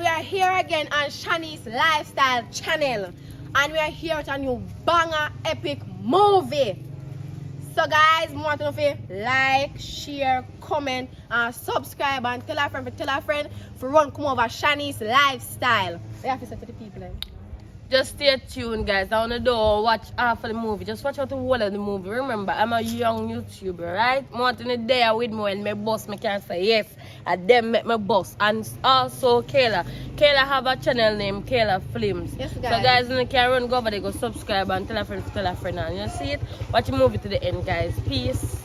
we are here again on Shani's Lifestyle channel, and we are here with a new banger epic movie. So guys, we want to know if you like, share, comment, and subscribe, and tell a friend for run come over Shani's Lifestyle. We have to say to the people. Just stay tuned, guys. I wanna do watch half of the movie. Just watch out the whole of the movie. Remember, I'm a young YouTuber, right? More than there with me when my boss me can say yes. And them make my boss. And also Kayla. Kayla have a channel named Kayla Films. Yes, guys. So guys, you can run go over there, go subscribe and tell a friend and you see it. Watch the movie to the end, guys. Peace.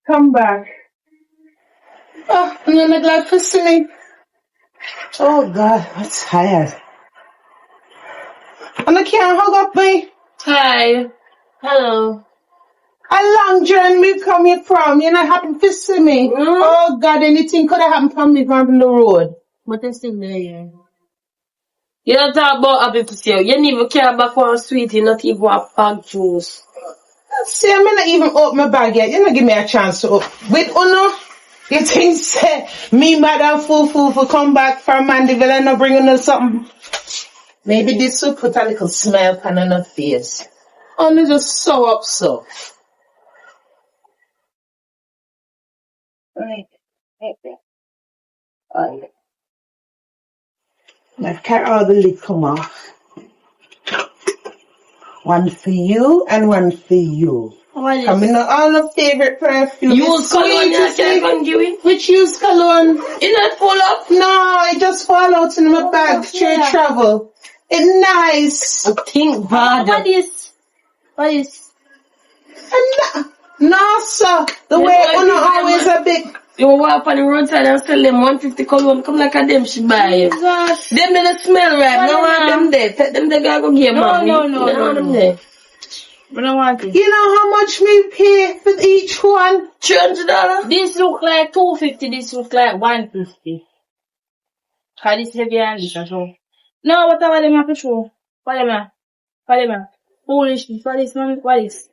Come back. Oh, I'm not glad for sleep. Oh God, I'm tired. And I can't hug up me. Hi. Hello. A long journey we come here from. You're not happy to see me. Oh God, anything could have happened from me from the road. But I'm still there, yeah. You don't talk about happy to see you. You never care about one sweetie, not even a pack juice. See, I'm not even open my bag yet. You not give me a chance to open. With Uno, you think say me Madam Fufu for come back from Mandeville and not bring us something? Maybe this will put a little smile on her face. Only just so up so. Right. I've carried all the lid come off. One for you and one for you. Coming on all the favorite perfume. Use cologne, you can't give it. Which use cologne? It not full up? No, it just fall out in my bag through travel. It's nice. I think bad. What is? No, sir. The way Uno always a bit. You walk on the roadside and sell them 150 cologne. Come like a them she buy it. Them they don't smell right. No want them there. Take them there go get money. No, them there. I don't want it. You know how much we pay for each one? $300. This look like 250. This look like 150. Cause this heavy and this as well. No, whatever them have to show. What them have? Foolishness. What is?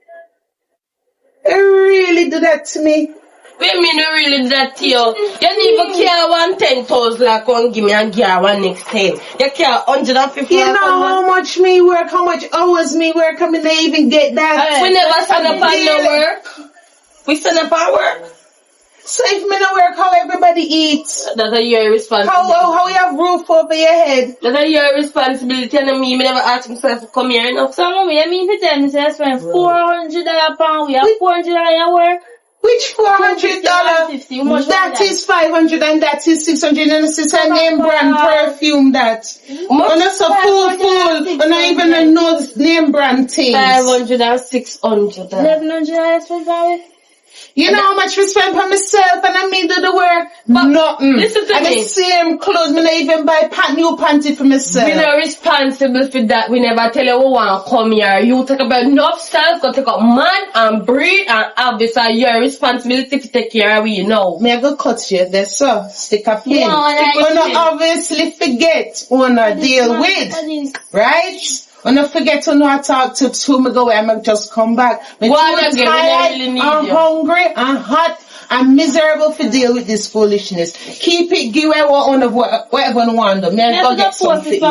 They really do that to me. What you mean you really do that to you? You never care 110,000 like one give me and give one next 10. You care 150. You know how much me work, how much hours me work, I mean they even get that. We never stand up on no work. We stand up on work. So if me no work, how everybody eats? That's your responsibility. How you have roof over your head? That's your responsibility and me never ask myself to come here enough. So mommy, I mean if you tell me say I spend $400 a pound, we have $400 a work. Which $400? That is 500 and that is 600 and it's a name brand perfume that. And that's a full, and not even a no name brand thing. 500 and 600. $1,100 You know how much we spend for myself and I me do the work? But nothing. Listen to and me. the same clothes, me not even buy new panty for myself. We not responsible for that. We never tell you we want to come here. You talk about enough styles, go take up man and breed and obviously your responsibility to take care of we know. Me I go cut you there, so stick a pin. Wanna obviously forget, wanna deal with, right? And don't forget to know how to talk to who me go where I just come back. I'm tired, I'm hungry, I'm hot, I'm miserable to deal with this foolishness. Keep it, give away whatever you want to. Me I go get something to eat.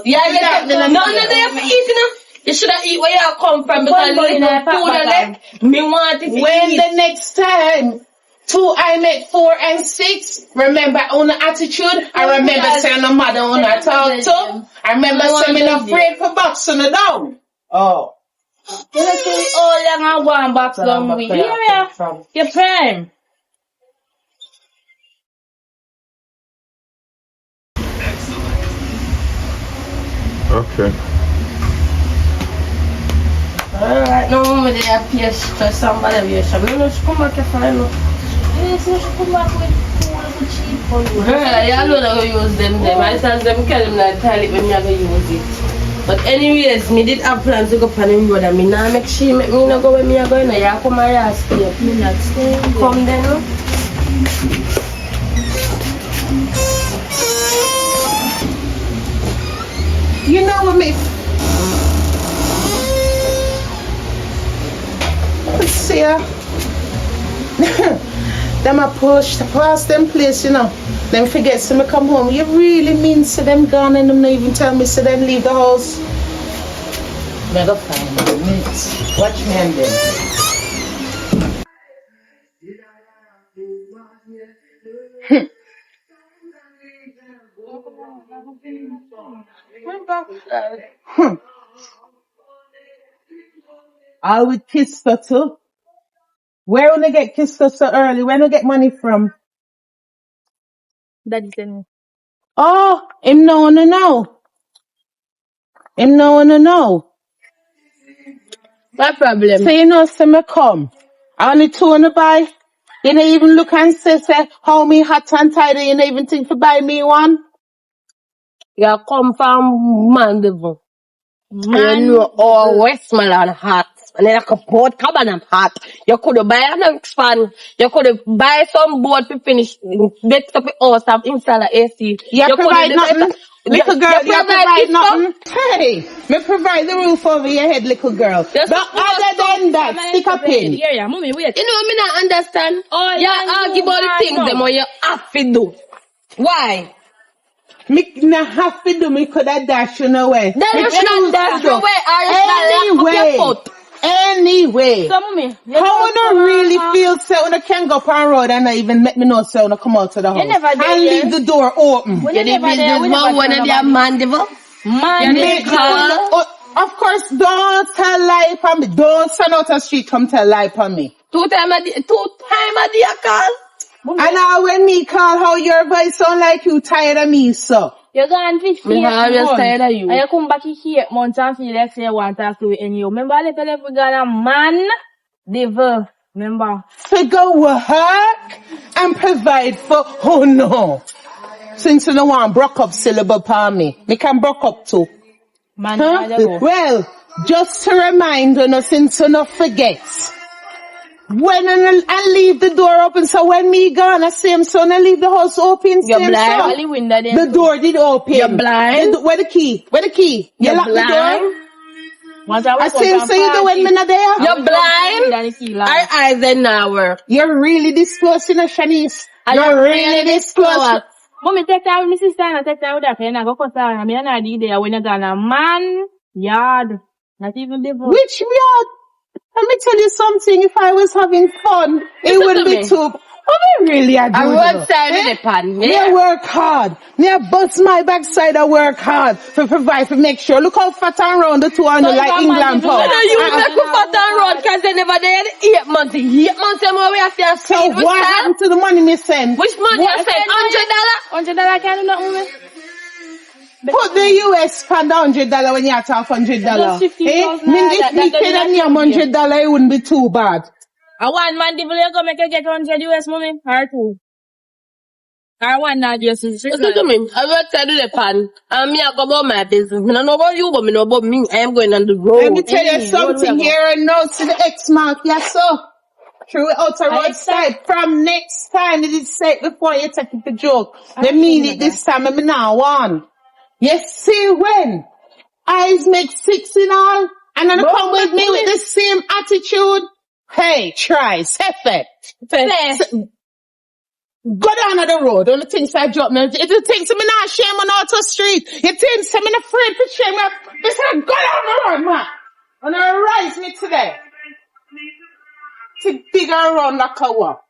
Yeah, no, they have to eat, you know. You should have eat where you come from because you food on me want it to when eat. The next time 2 I make 4 and 6. Remember on the attitude. I remember saying no mother on I talk to. I remember saying I'm afraid for boxing it down. Oh. You know say all young and one box down with. You're prime. Okay. Alright, no mama they appear to somebody with you. No, she come back here for no. Yes, you should come back with cheap for you. Girl, you know that we use them. I tell them, tell them that toilet when you go use it. But anyways, me did have plans to go on the road and me now make sure me no go where me are going. You come here and stay. Me not staying. Come then, no? You know what me? Let's see ya. Them a push to pass them place, you know. Them forget to me come home. You really mean to them gone and them not even tell me so them leave the house. Me go find them. Watch me and them. I would kiss her too. Where wanna get kissed her so early? Where wanna get money from? Daddy tell me. Oh, him no wanna know. Him no wanna know. What problem? So you know, say me come. I only two wanna buy. You don't even look and say, how me hot and tidy. You don't even think to buy me one. You come from Mandeville. Man. You know, all Westmoreland hot. And then I could put Cabanham hot. You could buy an expand. You could buy some board to finish. Get up the house and install a AC. You provide nothing. Little girl, you provide nothing. Hey, me provide the roof over your head, little girl. But other than that, stick a pin. Yeah, mommy, wait. You know, me not understand. Oh, you argue about the things them what you have to do. Why? Me not have to do, me could have dashed you away. Then you should not dash you away or you should lock up your foot. Anyway, So, mommy, how wanna really feel so when I can go up on road and not even make me know so when I come out to the house? never did, and leave the door open. You didn't business man when they are Mandeville. Man, Of course, don't tell lie upon me. Don't stand out on the street, come tell lie upon me. Two time a day I call. And now when me call, how your voice sound like you tired of me, so. you're gone 15 Me always tired of you. And you come back here months and feel like say you want to talk to me and you. Remember, I tell you, we got a man, devil. Remember? To go work and provide for, oh no. Since you don't want broke up syllable upon me, me can broke up too. Man, Huh? Well, just to remind you, since you not forget. When I leave the door open, so when me gone, I see him son, I leave the house open. You're blind. The door did open. You're blind. Where the key? Where the key? You You're lock blind. the door? I see him so you do when me not there. You're blind. Our eyes are now work. You're really this close, you know, Shanice. You're really this close. Mommy, take time with my sister and take time with that. And I go for her. I'm not there when you're gonna man yard. Not even devil. Which yard? Let me tell you something. If I was having fun, it wouldn't be too. I'm really a good. I work side of the pan. I work hard. I bust my backside. I work hard to provide, to make sure. Look how fat and round the two are like England pound. You make me fat and round because they never there 8 months. 8 months them we have to So what happened to the money me send? Which money you send? $100? $100 can't do nothing with. Put the US pound $100 when you have to have $100. Just 15,000. If me paid $100, it wouldn't be too bad. I want man devil you go make you get 100 US mommy or two. I want not just Listen to me. I work side of the pan. And me I go about my business. I don't know about you, but I know about me. I am going on the road. Let me tell you something here and now to the X mark, yes sir. Through outer roadside. From next time, it is said before you take it the joke. They mean it this time, I'm now one. You see when eyes make 6 in all, and then come with me with the same attitude. Hey, try, Sefe. Go down on the road, all the things I drop me. If you think to me not shame on auto street, you think to me not afraid to shame me. They say, go down the road, man. And I rise me today. To dig around like a walk.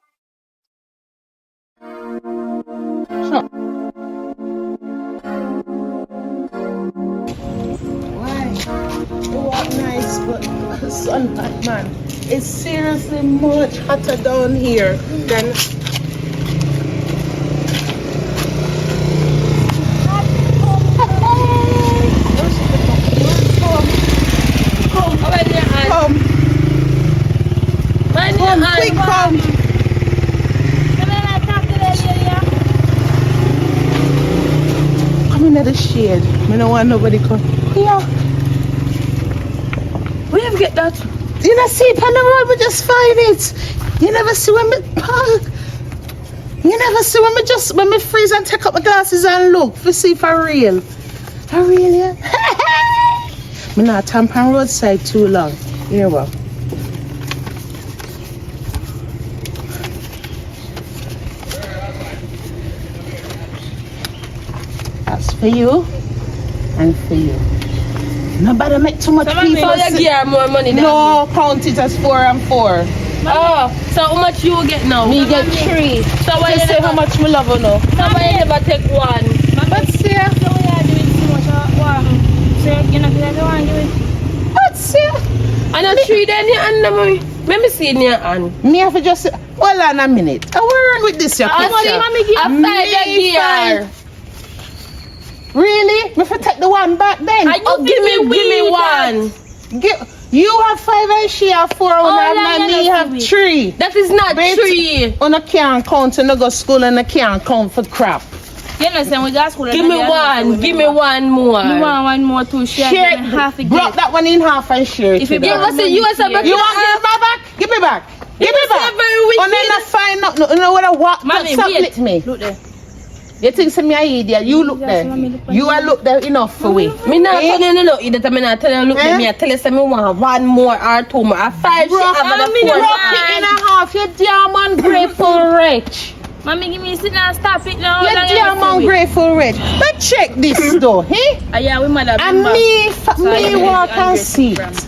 What nice, but sunlight, man. It's seriously much hotter down here than. come, quick come. Come in the shade. I don't want nobody come. Yeah. Where you get that? You know, see it on the road, we just find it. You never see when me park. You never see when me freeze and take up my glasses and look to see for real. For real, yeah? Me not camp on roadside too long. You know what? That's for you and for you. Nobody make too much people. So you get more money than No, count it as 4 and 4. Oh, so how much you get now? Me get 3. So why you Just say never, how much me love you now. so why you never take one? But see, So we are doing so much so you know if you want to do it. but see, And a 3 then your hand, mommy. Let me see in your hand. me have to just hold on a minute. I will run with this your I see, picture. mommy, give Me a 5 gear. Really? Me for take the one back then. And you give me one. You have 5 and she have 4 and me have 3. That is not Wait. 3. On a can't count and I go school and I can't count for crap. You understand? We got school. Give me one. Give me one more. You want one more too? Share half a Break that one in half and share it. If you with Yeah, her. what's the US about? You want give me back? Give me back. Give me back. very wicked. And then I find out. No, you know what I walk? Mommy, Stop wait. lick me. Look there. You think say me a idiot? You look Yes, there. mommy, look You are look there enough for we. Me not Eh? telling you look that me not telling you look Eh? me. I tell you say me want one more or 2 more. A 5 she Broke have and a it 4. in a half. You damn ungrateful wretch. Mommy, give me sit down. Stop it now. You damn ungrateful wretch. But check this though, eh? Yeah, we might have And me walk and see it.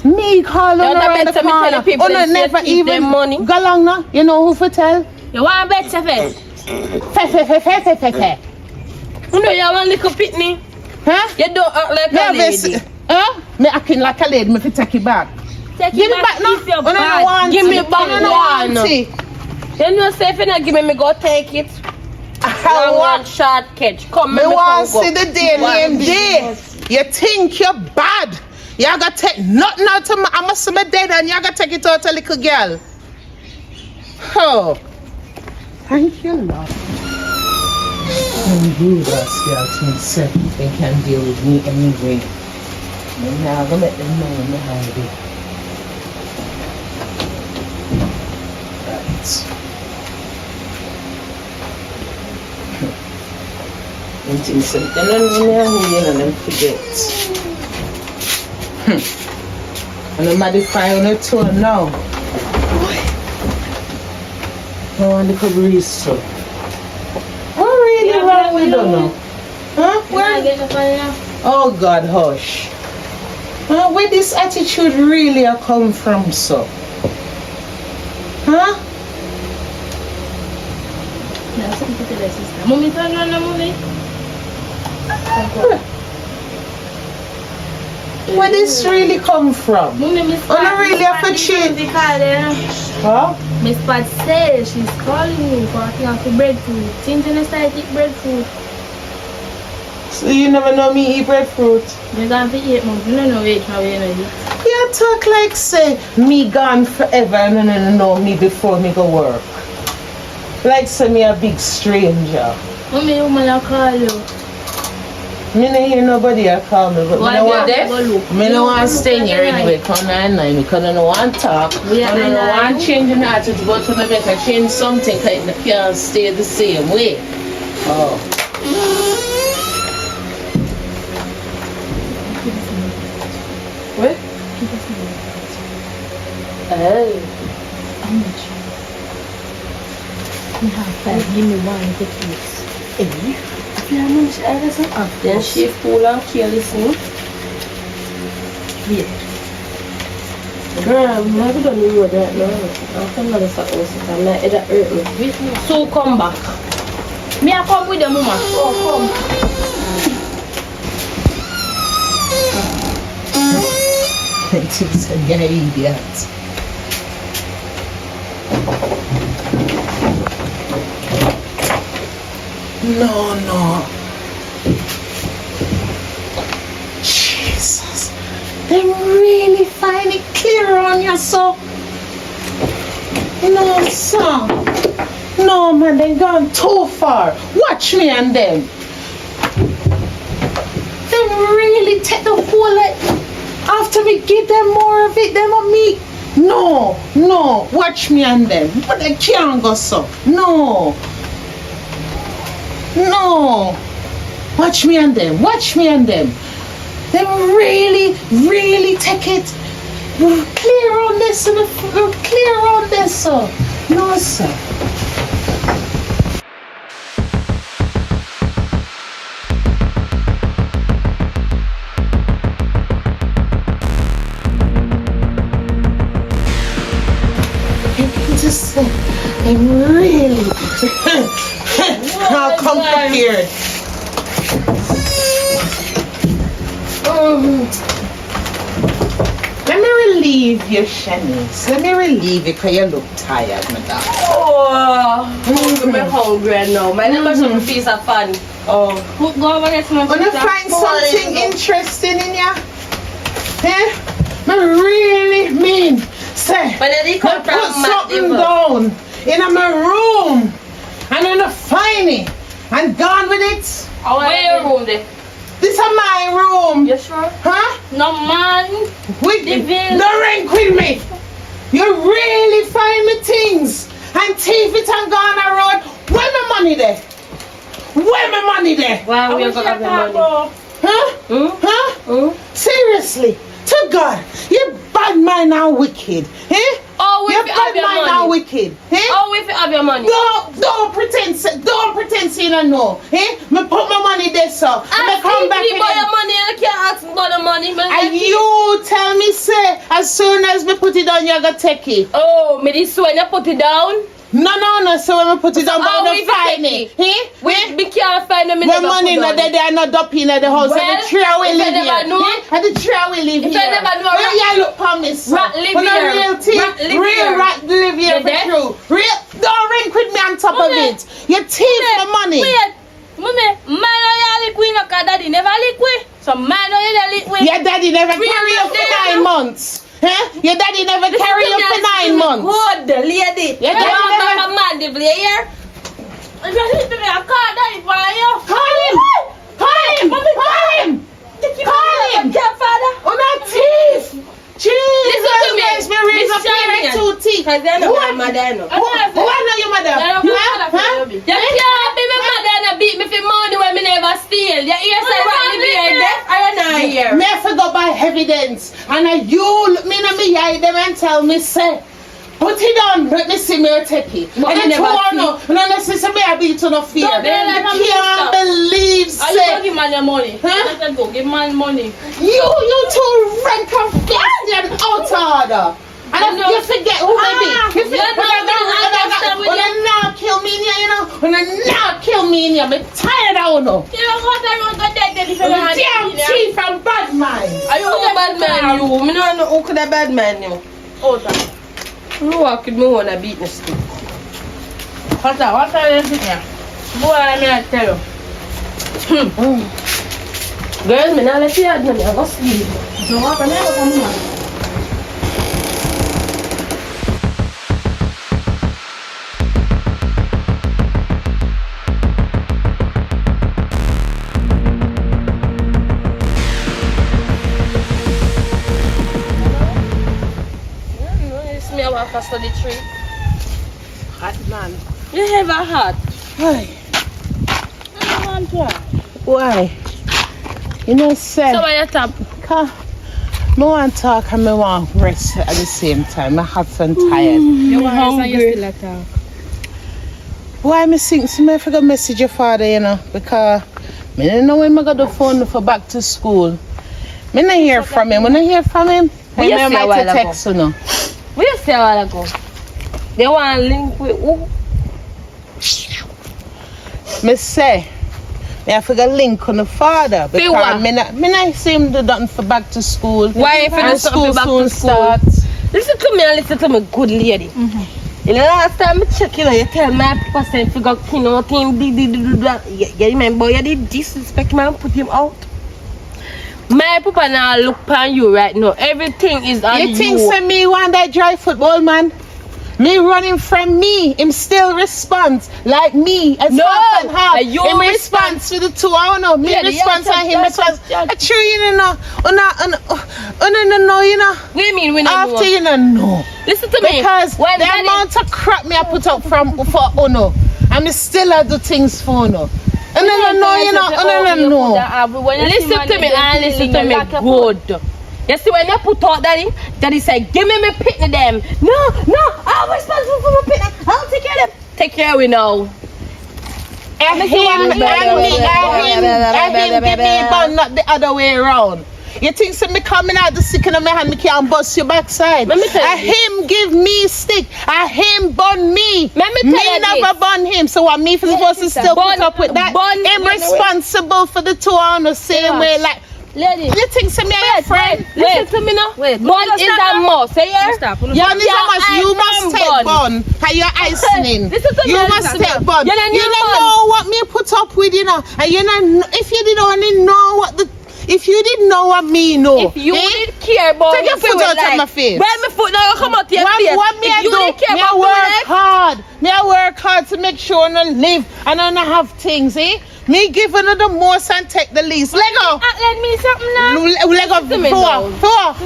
Me call on around the better me tell corner. the people Oh no, them never say keep them even money. go along now. You know who for tell? You want bet, Sefe? Fe. You know you want little pitney. Huh? You don't act like a lady. Huh? Me acting like a lady, me fi take it back. Take Give it me back now. if you're Oh, no, no, bad. want Give me it. back Oh, no, one. want it. You know say if you not give me go take it. I Long want. one short catch. Come Me me want come see go. the day name day. You think you're bad. You gotta take nothing out of me. I must be dead and you gotta take it out to a little girl. Oh. Thank you, Lord. And you, that's girl, think say they can deal with me anyway. And now I'm gonna let them know me hide it. Right. And think something and then forget. And I'm modify on it too now. I want to breeze so. What really wrong with you now? Huh? Where? Oh God, hush. Where this attitude really a come from so? Huh? Mommy, turn on the movie. Where this really come from? Mommy, Miss Oh, no, really, I feel shit. Huh? Miss Pat says she's calling me for a thing of the breadfruit. Since you start to eat breadfruit, So you never know me eat breadfruit? you're going to eat more. You don't know which one you're going to eat. You talk like say me gone forever no me before me go work. Like say me a big stranger. Mommy, you will call you. Me no hear nobody a call me, but me no want look. me no want stay here anyway. Come 9 because I no want talk. We are I no nine. want change an attitude, but when I make a change something, I can't stay the same way. Oh. What? Oh. How much? You have 5. Give me one ticket. If you have much Edison up, then she fool and careless. Wait. Girl, I'm never gonna know that now. I'll come to start also. I'm not either hurt me. Wait, no. So come back. Me, I come with the mama. Oh, It's a guy idiot. No. Jesus. They really find it clear on you, so. Listen. No, man, they gone too far. Watch me and them. They really take the whole like, after we give them more of it, them on me. No, watch me and them. But they can't go so. No. Watch me and them. They really take it. Clear on this, sir. No, sir. Just say, I'm really I'll come prepared. Let me relieve you, Shanice. Let me relieve you because you look tired, madam. I'm hungry now. My name is a piece of fun. Go over there to my Want to find something interesting in ya? I really mean, say, But they come put from something down in my room and then find it and gone with it. Where your room there? This is my room. You sure? Huh? No man. Don't rank with me. You really find me things and thief it and gone around. Where my money there? Why we gonna have the money? Huh? Seriously? To God, you bad man now wicked. Oh, You if you have bad your man now money. wicked. Oh, if you have your money. Don't pretend you don't know. Me put my money there, sir. Me come back buy your again. money, you can't ask me about the money, man. And you tell me, say, as soon as me put it down, you gonna take it. Oh, me this when you put it down. No, so when me put it down, how but we don't find take it. We can't find them in The the money put no down. there, they are not up in the house. Well, And the tree will if live you never here. know- And the tree will live If here. you never know- Where you look for me, sir? Rat live When a here. real thief, Rat live real here. rat live here You for deaf? true. Real, don't ring with me on top of Mommy. it. You thief the money. Wait. Mommy, man you liquid no cause daddy never liquid. So man you liquid. Your daddy never carry you for 9 months. Your daddy never carry you for 9 months. Good lady. Your You daddy want never... back a man to play here? I just hit me a call daddy for you. Call him! Father. On that thief! Jesus, Listen to me. makes me raise up Miss here Sharon. 2 teeth. Because they're not What? my mother, no. Who I know your mother? Yeah, You can't be my mother and beat me for money when me never steal. You hear say right be here deaf or you not here? Me have to go by evidence. And you look me in me eye them and tell me, say, put it on, let me see me take it. But And me it's never one no, no necessarily I beat to no fear. Don't be like a Can't minister. believe, Are you gonna say, give man your money? Huh? Let go, give man money. you two rank and fast and out order. And You know- you forget who they be. You you know me, when you now kill me in here, you know. When you now kill me in here, I'm tired of no. You don't want to run the dead if you don't have Damn it. thief and bad mind. Are you a bad man, you? Me don't know who could a bad man, you. Oh, that. You walk with me wanna beat me stick. What are you sitting here? Boy, let me tell you. Girls, me not let you have money. I go sleep. So what can I come on? It's me I walk past the tree. Hot man. You have a heart. Why? I want to. Why? You know, say, So why you tap? me want to talk and me want rest at the same time. I'm hot and tired. You want to say you still attack? Why me think so me forgot message your father, you know, because me don't know when I got the phone for back to school. Me not hear from him. When I hear from him, What I you say a might while text you know. What you say a while ago? They want to link with who? Me say, me I forgot link on the father because what? me not see him do nothing for back to school. Why if And you school back soon to school? start. Listen to me and listen to me, good lady. The last time I check, you tell my percent figure king or king did that. You remember you did disrespect me and put him out. My papa now look upon you right now. Everything is on you. You think say me want that dry football man? Me running from me, him still responds like me as half and half. You him response to the two. I don't know. Me response and him response. I true, you know. No, you know. What do you mean we don't After know? you know. Listen to me. Because When the daddy- amount of crap me I put up for Uno, and me still I do things for Uno. And then no, you know. Listen to me and listen to me good. You see when you put out daddy said, give me pitney them. No, I'm responsible for my pitney. I'll take care of them. Take care of we now. And him give me bun, not the other way around. You think so me coming out the stick in my hand, me can't bust your backside. Let me tell And you him give me stick, and him bun me. Let me tell you never this. bun him, so what me for supposed to still put up with that? Him responsible for the two on the same way, like. Lady. You think so me and your friend? Listen to me now. Wait, Bun is a must. Say here. Stop. You must take bun. Cause you're icing. Listen to me. You must take bun. You You don't don't know what me put up with, you know. And you know, if you didn't only know what the, if you didn't know what me know. If you didn't care about take your foot out of my face. Well, my foot now come out your face. What me If I you do? didn't care Me I about work hard. Me I work hard to make sure I don't live and I don't have things, eh? Me give another most and take the least. Lego. Let me something now. Lego. Listen to me now.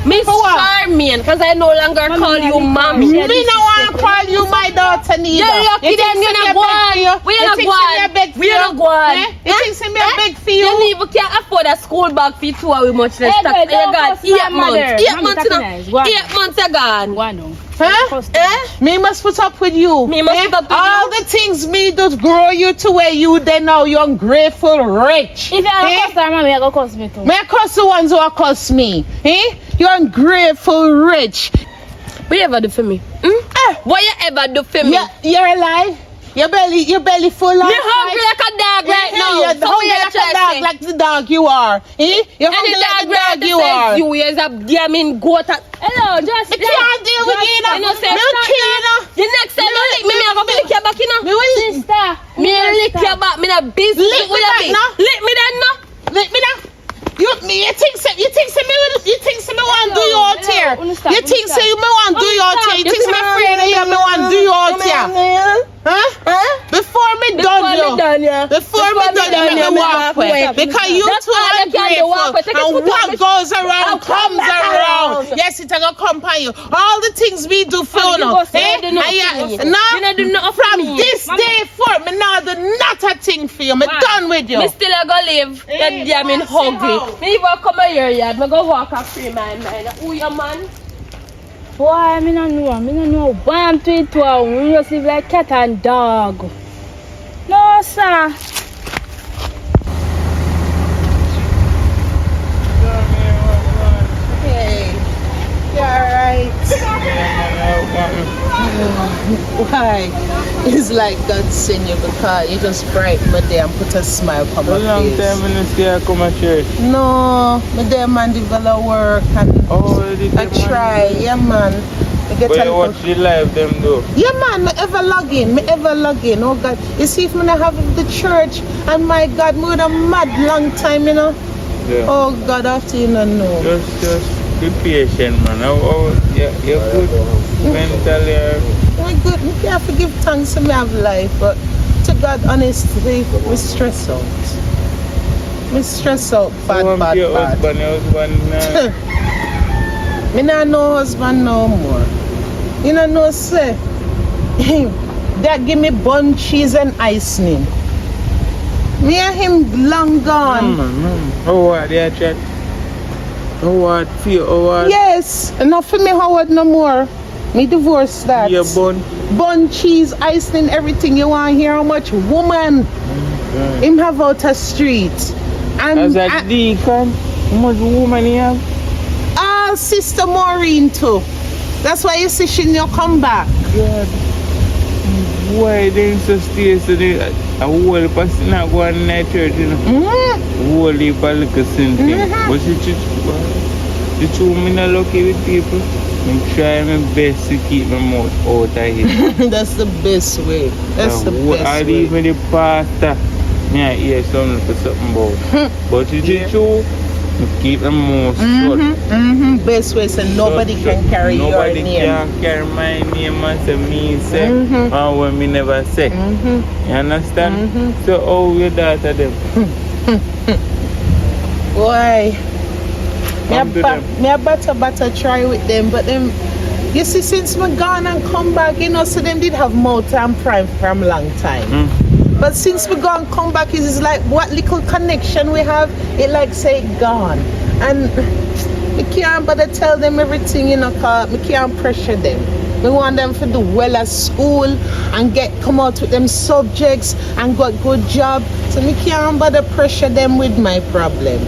Miss Charmian, because I no longer call you mommy. Me no want to call you my daughter neither. You're lucky then you're not one. We are not one. We are not one. You think say me a beg for You you? even can't afford a school bag for 2 hours much less Hey, tax. girl, You don't got fuss 8 my months. mother. 8 Mommy, months tapping now. eyes. Go on. 8 months are gone. Go on now. Huh? Me must put up with you. Me must put up with all the things me do grow you to where you then now you ungrateful rich. If I don't cuss her, mommy, I go cuss me too. May I curse the ones who are curse me? Eh? You ungrateful rich. What you ever do for me? What you ever do for me? You're alive? Your belly full of Me hungry like a dog right now. You're So hungry what you like a trying to dog, say? like the dog you are. Eh? You're Any hungry like dog the right dog you are. you is a damn goat. Hello, just I can't deal with you, I know, say, Milk you, you know. The next time you lick me, I go lick your back, you know. Me will sister. Me lick your back, me not busy. Lick me that, no? Lick me then, no. Lick me now. You think so me want do you out here? You think so me want do you out here? You think me afraid of you me want do you out here? Huh? Before me done you. Before me done you, me walk away. Because you That's too all I can do, walk away. ungrateful. Take a And foot what off. goes around comes around. Yes, it's gonna come by you. All the things we do for you. go say you do nothing for me. You don't do nothing for From me. this day forth, me now do not a thing for you. Me done with you. Me still a go live. That damn in hungry. Me even come here yard. Me go walk a free my mind. Who your man? Boy, I don't know. Why I'm 22, we just live like cat and dog. No, sir. Hey, you alright? Why? It's like God sent you because you just brighten my day and put a smile on my How long face. time when you see I come to church? No, my day man develop work and I try. Yeah man. I get But a you little- watch the live them do. Yeah man, me ever log in. Oh God. You see if me not have the church and my God, me would a mad long time, you know. Yeah. Oh God, after you don't know. Just be patient, man. You're good mentally. My good, me can't forgive thanks to me have life, but to God honestly, me stress out. Me stress out bad. Your husband, Me not know husband no more. You know say that give me bun, cheese and ice cream. Me and him long gone. How hard they chat? How hard feel? How hard? Yes, enough for me Howard no more. Me divorce that. Your bun. Bun, cheese, ice cream, everything. You want to hear how much woman him have out a street. And As a deacon, how much woman you have? all Sister Maureen too. That's why you see she no come back. God. Why they so stay so they a whole person not go in that church, you know? Whole heap of little sin thing. But the two me not lucky with people. I'm trying my best to keep my mouth out of here. That's the best way. That's the best I way. even the pastor, me I hear something for something about. But it's the truth. Keep the mouth shut. Best way so nobody can carry your Nobody name. can carry my name and say me say or when me never say. You understand? So how your daughter them? Boy. Come to them. Me a better try with them, but them you see since me gone and come back, you know, so them did have mouth and prime from long time. But since we gone come back, it's like what little connection we have, it like say gone. And we can't bother tell them everything, you know, cause we can't pressure them. We want them to do well at school and come out with them subjects and got good job. So we can't bother pressure them with my problem.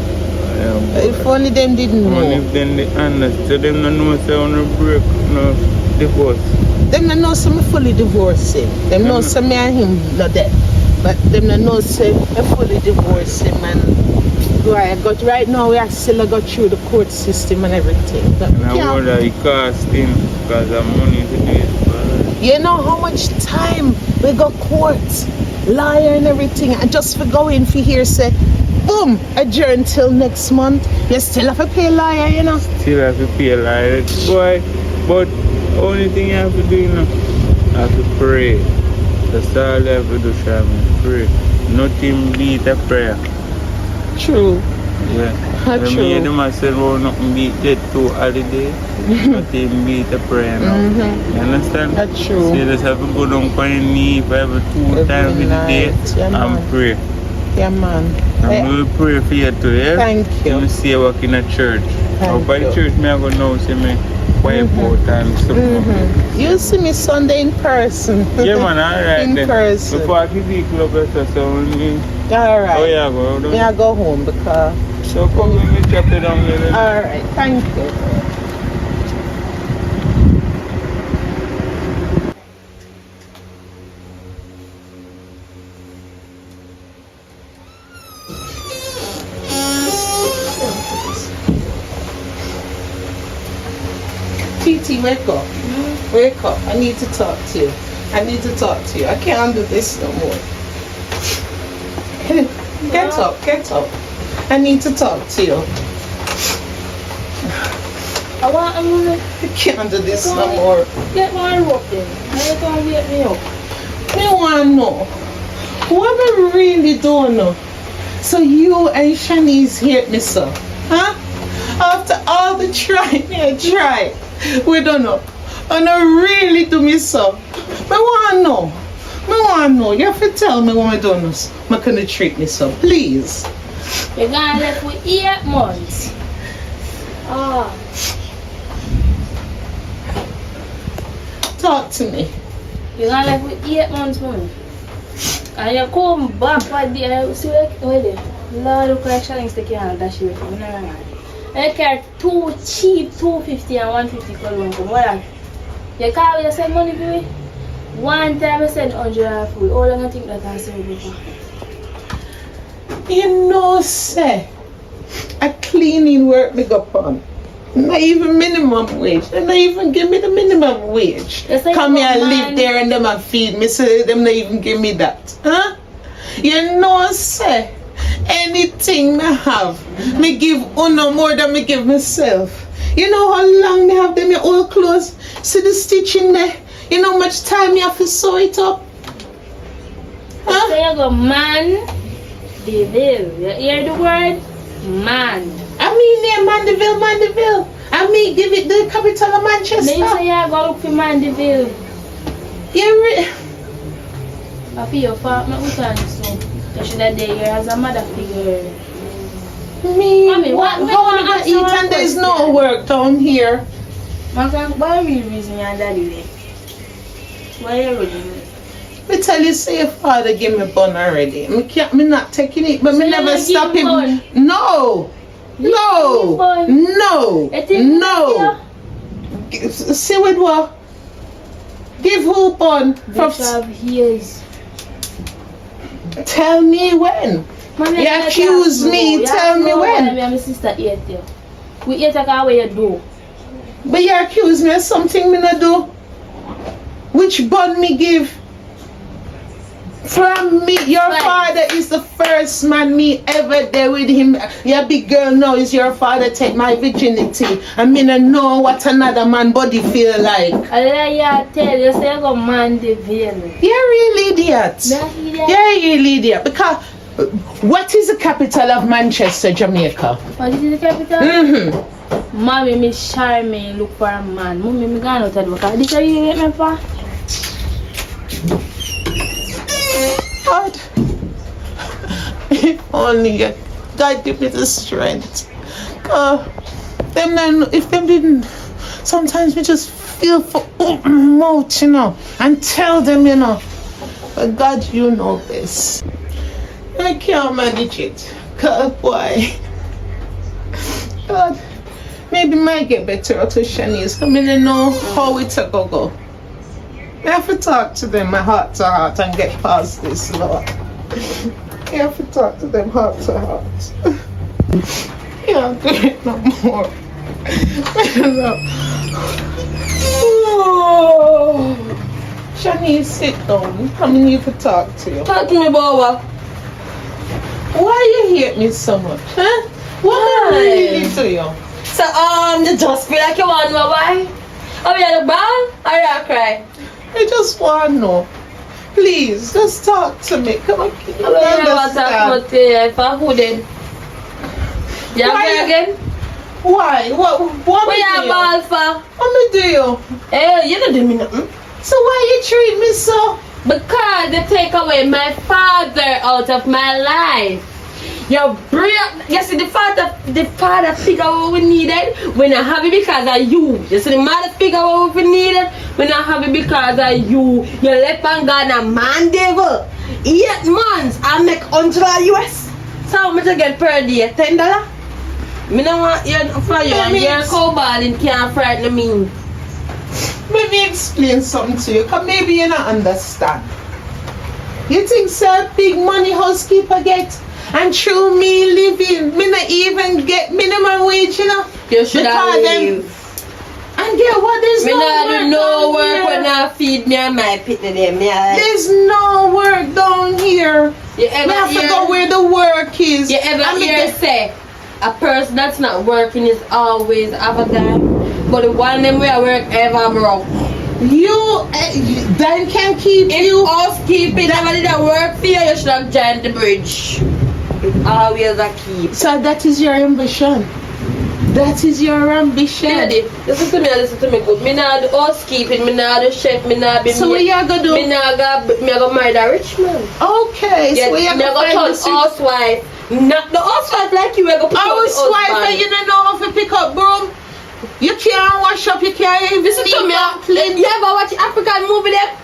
If only them didn't know. Only if them they understand, them don't know say on a break, no divorce. Them don't know say me fully divorcing. Them know say me and him not dead. But them don't know say I fully divorced him and but right now we are still go through the court system and everything. But And I wonder it cost him because of money to do it. you know how much time we go court, lawyer and everything, and just for going for here say, boom, adjourn till next month. You still have to pay lawyer, you know. Still have to pay like boy, but only thing you have to do, you know, have to pray. That's all you have to do, Shaman. Pray. Nothing beat a prayer. True. Yeah. True. Me them I said, well, nothing beat dead to holiday. Nothing beat a prayer now. You understand? That's true. So you just have to go down on your knee for every 2 times in the day and pray. Yeah, man. And we will pray for you too, yeah? Thank you. You see you work in a church. Or by the church, me I go now see me wipe out and something. You see me Sunday in person. Yeah, man, alright in then. person. Before I give you club, so Alright. oh yeah, go. Me I go home because. So come let me chop it down there. Alright, thank you. TT, wake up. Wake up. I need to talk to you. I can't do this no more. Get up. I need to talk to you. I can't do this no more. Get my rope then. How you gonna wake me up? I want to know. What I really don't know. So you and Shanice hate me so? Huh? After all the try. We don't know. And I really do me so. I want to know. You have to tell me what I don't know. I'm going to treat me so. Please. You're gonna left with 8 months. Talk to me. You're gonna left with 8 months money. And you come back for the see where they Lord of collection is taking out that shit from no. And you carry 2 cheap 250 and 150 for one come. What you can't you send money for me? One time I send 100 full. All I think that I send before. You know, say, a cleaning work me go on. Not even minimum wage. They not even give me the minimum wage. Come here and live there and them and feed me. So them not even give me that. Huh? You know, say, anything me have, me give no more than me give myself. You know how long me have them your old clothes? See the stitching there? You know how much time you have to sew it up? Huh? So you go man, devil. You hear the word? Man. I mean yeah, Mandeville. I mean give it the capital of Manchester. Then you say you go look for Mandeville. You I feel your fault, not with so. You should have there as a mother figure. Me? Mommy, what How am I eat and there's no work down here? Mama, why are you reason your daddy there? Why are you doing it? Me tell you, say your father give me bun already. Me not taking it, but So me you never not stop give him. bun? No. See with what? Give who bun? Years. Tell me when. Mommy, You accuse me, tell me when. Me and my sister ate you. We ate like how you do. But you accuse me of something me not do. Which bun me give? From me, your father is the first man me ever there with him. Your big girl now is your father take my virginity. I mean, I know what another man body feel like. I tell you, say go man the veil. You're really idiot. You're really idiot. Because what is the capital of Manchester, Jamaica? What is the capital? Mm-hmm. Mommy, me Charmaine look for a man. Mommy, me gone out of the car. This is you get me for? God. If only God give me the strength. If them didn't, sometimes we just feel for mouth, you know, and tell them, you know. But God, you know this. I can't manage it. God, why? God, maybe might get better out of Shanice. I mean, I know how it's a go. I have to talk to them heart to heart and get past this, Lord. I have to talk to them heart to heart. Can't do it no more. Oh. Shanice, sit down. I'm here to talk to you. Talk to me about what? Why you hate me so much, huh? What am I really to you? So, you just feel like you want to know why? Are you at the ball or you at cry? I just want to know. Please, just talk to me. Come on, I don't know what I'm going to tell you. For who then? You cry again? Why? What What me you do? ball for? What me do you? Hey, you don't do me nothing. So why you treat me so? Because they take away my father out of my life. You see the father figure what we needed. We not have it because of you. You see the mother figure what we needed. We not have it because of you. You left and gone a man devil. 8 months I make $100 US. So how much I get per day? $10? Me don't want you for you and your cowballing can't frighten me. Let me explain something to you, because maybe you don't understand. You think so big money housekeeper get? And through me living, me not even get minimum wage, you know? You should have leave. And get what? There's Me no not work do no down work here. when I feed me and my pitney them. There's no work down here. You We have to ever go where the work is. You ever And me hear get- say a person that's not working is always have a dime, but the one them where work ever broke. Dan can keep If you. housekeeping never did a work for you, you should have joined the bridge. It's always a keep. So that is your ambition. That is your ambition. Lady, listen to me good. Me not do housekeeping, me not do chef, me not be So what you gonna do? me not go marry a rich man. Okay, Yes, so you me go turn housewife. Not the housewife like you, we go put out the housewife and husband. you don't know how to pick up broom. You can't wash up, you can't even Listen to me, clean. you ever watch African movie there?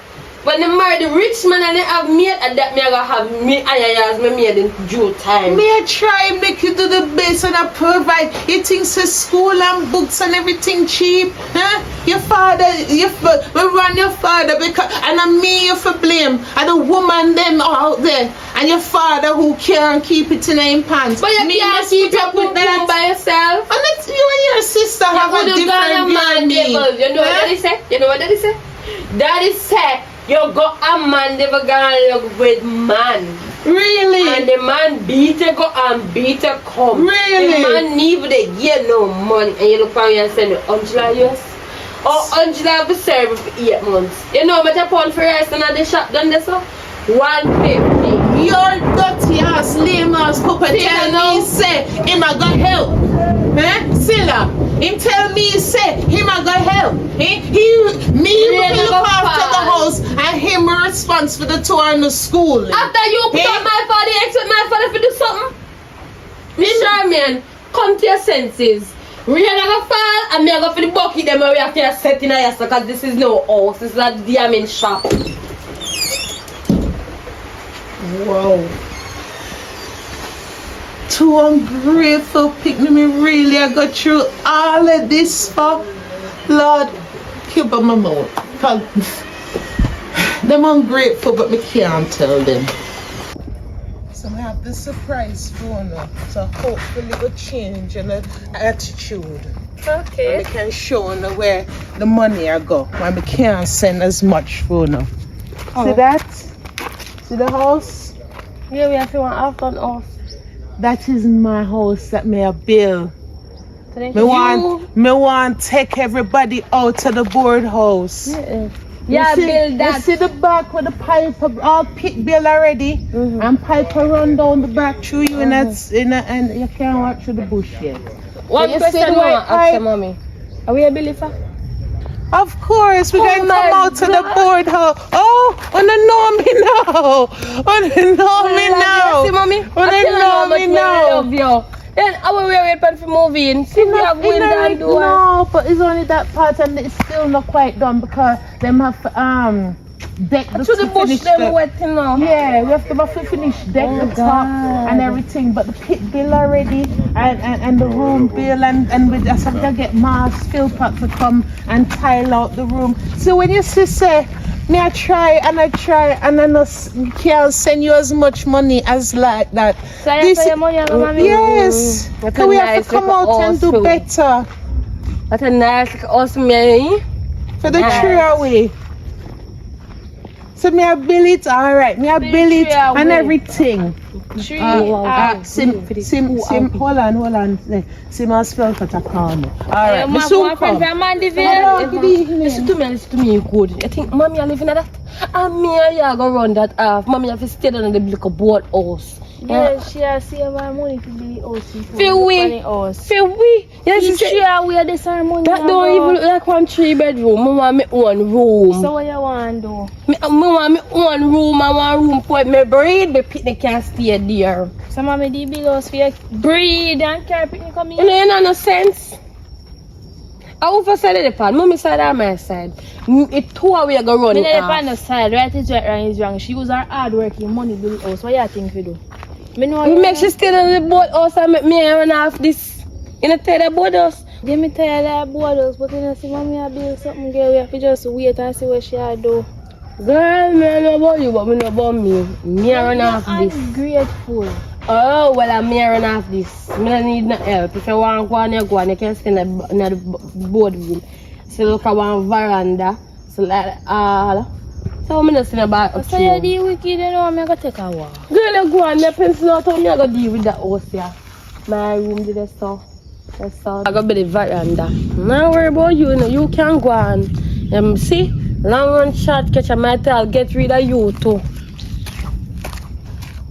When they marry the rich man and they have maid, and that me I gonna have me as me maid in due time. Me I try make you do the best and I provide. You think so school and books and everything cheap, huh? Your father, we run your father because, and I'm me you for blame. And the woman them out there, and your father who can't keep it in him pants. But you me can't must keep put your up with that. by yourself. And let you and your sister have a different man view of me. devil. You know what daddy say? You know what daddy say? Daddy say you got a man never gonna look with man. Really? And the man beat you go and beat you come. Really? The man need the get no money and you look for me and send you $100 US. Or $100 be served for 8 months. You know what you pound for rice and at the shop done this so? 150. Your dirty ass, lame ass puppet tell me say him a go help. Silla, him tell me say him a go help. Me Really look go after the fast. house and him responsible for the tour in the school. After you put on my father, you expect my father to do something? Me sure man, come to your senses. Rain a go fall and me a go for the bucket them and we have to set in a house because this is no house, this is a diamond shop. Wow. Too ungrateful picking me really. I got through all of this for Lord. Keep on my mouth. Cause them ungrateful but me can't tell them. So I have the surprise phone now. So hopefully it will change in the attitude. Okay. And we can show them where the money I go. When we can't send as much phone now. See that? See See the house? Yeah, we have to want half done house. That is my house that me a build. So then Me want take everybody out to the board house. Yeah, see, build that. You see the back with the pipe all pit built already, and pipe run down the back through you, and you can't walk through the bush yet. One you question see the I want to white ask pipe? mommy. Are we a believer? Of course, we're going to my come out to the God. board house. Oh, wanna know me now? Wanna know me now? See, mommy? Wanna know me I now? love you. Then I will wait for moving. See, we have wind and door. No, but it's only that part, and it's still not quite done because them have deck the To the bush, them wet, you know. Yeah, we have to finish deck the top and everything, but the pit bill already and the room bill and we just have to get Mars Philpott to come and tile out the room. So when you say me I try and I can't send you as much money as like that. So I have your money, mommy? Yes, because we have to come out and do better That's a nice awesome me. for the tree away. So me I build it, alright. Me I build it and everything. Tree. Sim, hold on. Sim has spelled for call me. Alright, me soon come. Listen to me, you good. I think mommy are living at that. And me and you go run that off. Mommy have to stay down in the little boat house. Yeah, she has saved my money to be OC. Feel we. Yes, She share with the ceremony. that don't even look like one 3-bedroom. I want me one room. So what you want to do? I want me one room and one room for me breed. The picnic can stay there. So mommy, the big house for you breed and carry picnic come You here. know, no sense. I over side of the pan, mommy side or my side. It two are we go run Me it not off. on the side, right is right, wrong is wrong. She use her hard working money build house. What you think we do? Me know We make she stay on the boat house and make me run off this. You know, tell the boat house. Give me tired of board house, but you know, see mommy a build something, girl. We have to just wait and see what she a do. Girl, me I know about you, but me know about me. Me I run off this. Ungrateful. Oh, well, I'm me run off this. Me don't need no help. If you want to go on, you can stay in the board room. So look at one veranda. So like, so I'm not seeing about So you the wicked, you know, I'm going to take a walk. Girl, you go on, my pencil out, I'm going to deal with that house here. My room did that stuff. I got be the veranda. Don't worry about you, you can go on. See, long run shot, catch a matter, I'll get rid of you too.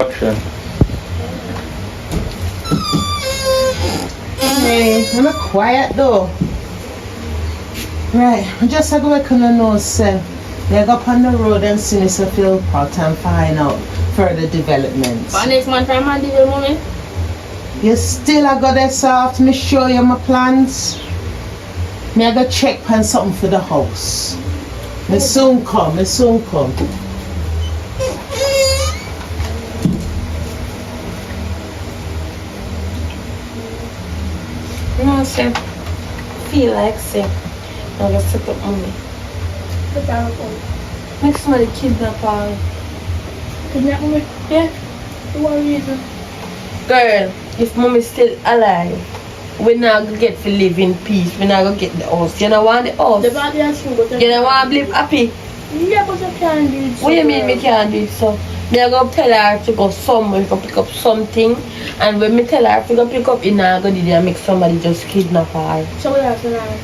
Okay. Hey, I'm not quiet though. Right, I'm just going to work on the nose, sir. They go up on the road and see Mr. Philpott and find out further developments. But next month, I'm going to do mommy. You still I got that soft, me show you my plans. Me I go check on something for the house. Me soon come. You know, say, feel like say, I'm gonna set up mommy. Make somebody kidnap her. Kidnap mommy? Yeah. What reason? Girl, if mommy's still alive, we're not gonna get to live in peace. We're not gonna get the house. You don't want the house. The body has to go. You don't want to live happy. Yeah, but I can't do it. What do you mean me can't do it so? Me I go tell her to go somewhere to pick up something, and when me tell her to go pick up, you know, go there and make somebody just kidnap her. So where are you now?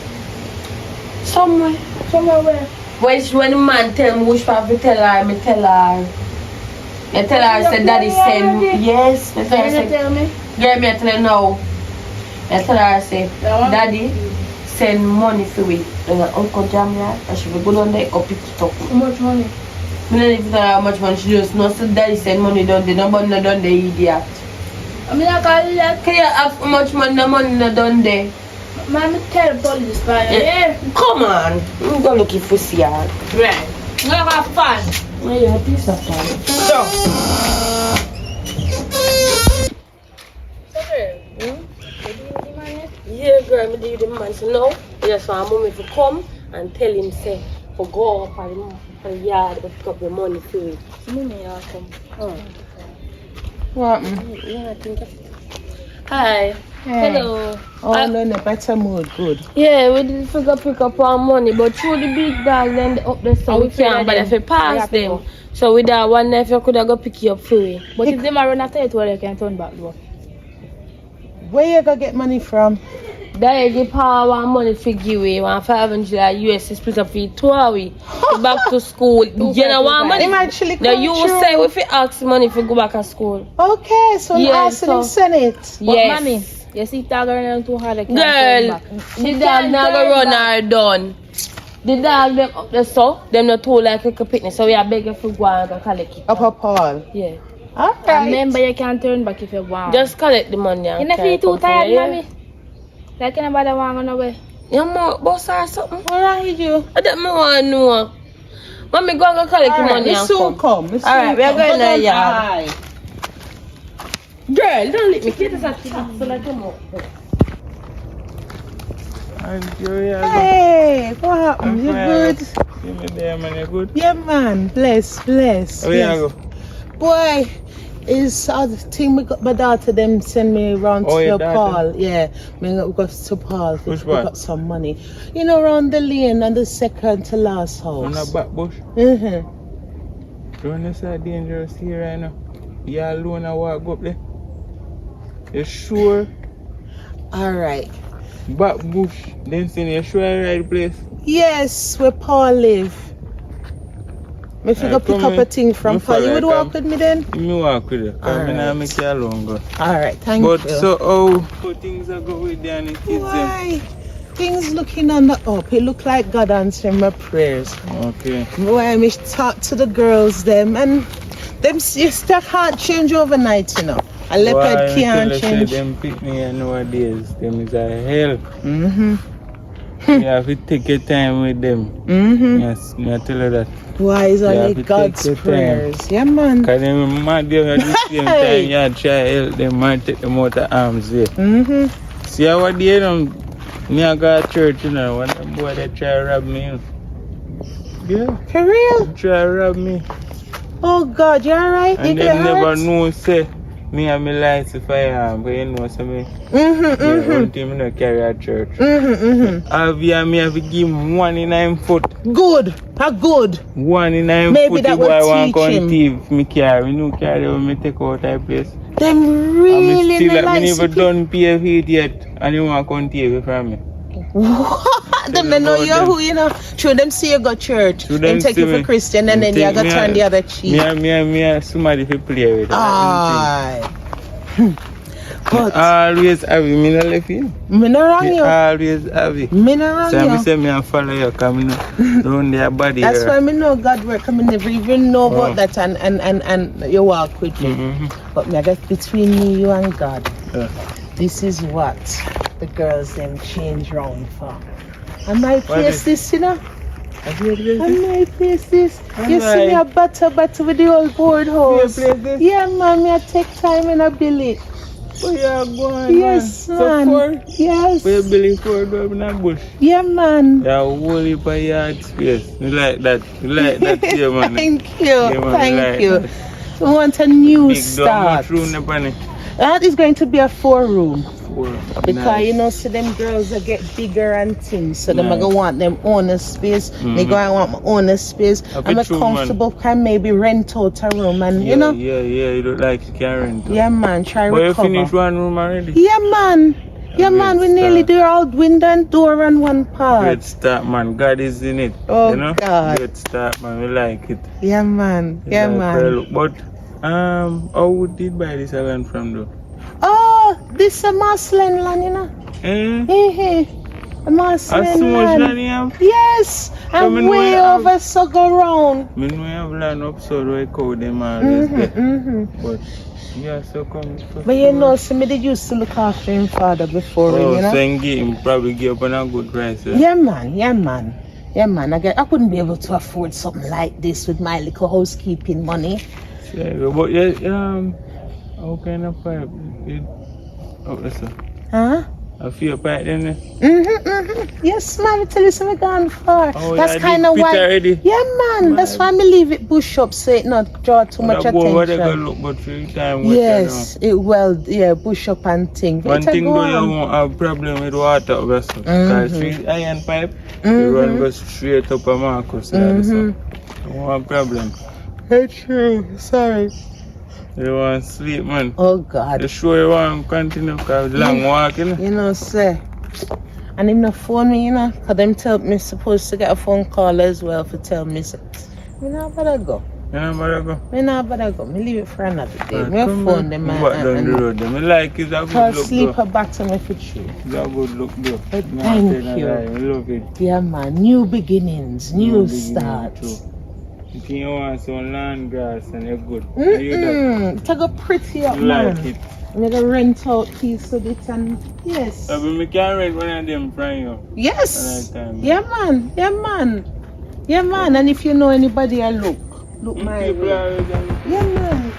Somewhere. Somewhere where? When the man tell me which part to tell her, me tell her. I tell her, say daddy send. Yes, me tell her, Can you say. tell me? Yeah, me I tell her now. I tell her, say, daddy send money for it. And Uncle Jamia, I should be good on there, go pick it up. How much money? Me don't even tell her how much money she just knows. So daddy send money down there, nobody no done there, idiot. I mean, I call it that. Can you have how much money, no money no done there? Man, tell police by Yeah. Come on, I'm gonna look for see her. Right. I'm gonna have fun. Oh, yeah, piece of fun. So. Yeah, girl, me do the man. So now, I just want mommy to come and tell him, say, for go up for the yard to pick up the money for it. Mommy, I'll come. What? Yeah, I think that's it. Hi. Hey. Hello. Oh, no, in a better mood, good. Yeah, we did figure pick up our money, but through the big bag, then they up there, so we can't, but if we pass them, So with that one nephew could have go pick you up free. But if them are run after it, well, you can turn back though. Where you gonna get money from? That is the power and money for give away. 500 US is split up for you 2 hours. Back to school. You know what money? Him actually Now come you through. say if you ask money for go back to school. Okay, so I'm Yeah, asking so- him send it. But Yes. mommy, you see Tiger running too hard, I can't turn Girl, back. the dog not gonna run her done. The dog them up there so, them not too like a picnic. So we are begging for go and go collect it. Upper Paul. Yeah. Alright. Remember, you can't turn back if you want. Just collect the money and You know, carry feel too come for tired, you, yeah? mommy. Like anybody want to go away. You want boss or something? What wrong with you? I don't want to know. Mommy go and go collect the Alright, money we and soon come. come. Alright, we are going there, yeah. Aye. Girl, don't let me get this at so like come up. And you Hey, what happened? You good? Give me there, man, you good? Yeah, man. Bless. Where you go? Boy, is other thing me got my daughter them send me around Oh, to your Paul. Yeah, me go to Paul to Which pick one? up some money. You know, around the lane and the second to last On house. the back bush. Mm-hmm. Don't you say dangerous here right now? You alone and walk up there? You sure? Alright. Back bush. Then say you sure you right place? Yes, where Paul live. Me fi go pick come up in. a thing from Me Paul. You follow, would come. walk with me then? Me walk with you. Because me not Alright. make you alone go. Alright, thank But you. so how things are going with you and the kids them? Why? Things looking on the up. It look like God answering my prayers. Okay. Why me talk to the girls them and them sister can't change overnight, you know. A leopard can't Say change. them pick me nowadays. Them is a hell. Mm-hmm. You have to take your time with them. Mm-hmm. Yes, me I tell you that. Why is You have only to take God's your time. prayers? Yeah, man. Because them mad there at the same Hey. time. You try to help them and take them out of arms way. Mm-hmm. See how they them, me I go to church, you know, when them boy they try to rob me. You know. Yeah, For real? they try to rob me. Oh God, you alright? You And get them never hurt? know say me and my lights if I am, but you know so me. Mm-hmm, Yeah, mm-hmm. one thing me not carry at church. Mm-hmm, mm-hmm. Me have to give him 1 in 9 foot. Good. A good. 1 in 9 Maybe foot. that If will I want teach to him. thief me car. Me no carry when me take out that place. Them And really me still like me never sippy- done pay for it yet. And you want to come thief it from me. What? Them they know about you them. who, you know. Sure, them see you go church. Through Them them take see you for me. Christian and then you Take go me turn a- the other cheek. Me somebody to play with. Aye. But Always have you. Me not left you. me no wrong Me you. always have you. Me no wrong So I you. say me and follow you because me know down their body. That's here. why me know God work. I never even know about Oh. that and you walk with me. Mm-hmm. But me I guess between me, you and God, Yeah. this is what the girls them change round for. I might What face is- this, you know. Have you played I this? might face this. Am You see me I? a butter with the old board house. You play this? Yeah, man, me I take time and I build it. Where you are going, Yes, man? man. So far? Yes. Where you building for in a bush? Yeah, man. Yeah, whole heap of yard space. You like that? You like that here, man? Thank you. Yeah, man, Thank like you. that. We want a new Big dog, start. much room upon it. That is going to be a 4-room. Wow, Because nice. you know, see them girls that get bigger and things, so them are Nice. gonna want them own space. Me gonna want my own space. A I'm a bit true, man. comfortable can maybe rent out a room and Yeah, you know. yeah, you don't like carrying. Yeah, man, try But you recover. finish one room already? Yeah, man. Yeah, Great man, we nearly start. do all window and door on one part. Great start, man. God is in it. Oh, you know? God. Great start, man. We like it. Yeah, man. We Yeah, like man. it. But, how did buy this land from though? Oh, this a Muslim land, you know. Eh? A Muslim As much land. land you have? Yes, Come and in, way we have- over so go round. Me know you have land up so where cow them always there. Mm-hmm. But, yeah, so come. But you know, some did used to look after him father before, Oh, you know. so him probably give up on a good price. Eh? Yeah, man. Yeah, man. Yeah, man. I couldn't be able to afford something like this with my little housekeeping money. Yeah, but yeah, how kind of pipe? Oh, listen. Huh? A few pipe then. Yes, man. I tell you something gone far. Oh, That's yeah, kind did of pit why. already? Yeah, man. That's why me leave it bush up so it not draw too much That boy, what they attention. gonna look but 3 times. Yes, it well, yeah, bush up and thing. One Better thing go though, you on. won't have problem with water vessel. Because 3 iron pipe, the run goes straight up a Marcus. So you won't have problem. It's true. Sorry. You want to sleep, man? Oh God. You sure you want to continue? Because long walking. You know, sir. And him not phone me, you know, because them tell me supposed to get a phone call as well for tell me, so, me not better go. You know better go? Me not better go. Me leave it for another day. Right, Me phone them back down the road. I like it. It's a good look, sleep though. a bottom if it's true. It's a good look, though. But No, thank I you. love it. Yeah, man. New beginnings, new starts. Too. You think you want some land grass and you're good. You It's a go pretty up, You man. like it. I'm gonna rent out piece of it and yes. So we can rent one of them from you. Yes. Another time. Yeah, man. Yeah, man. Yeah, man. And if you know anybody, I look my People way. are already- Yeah, man.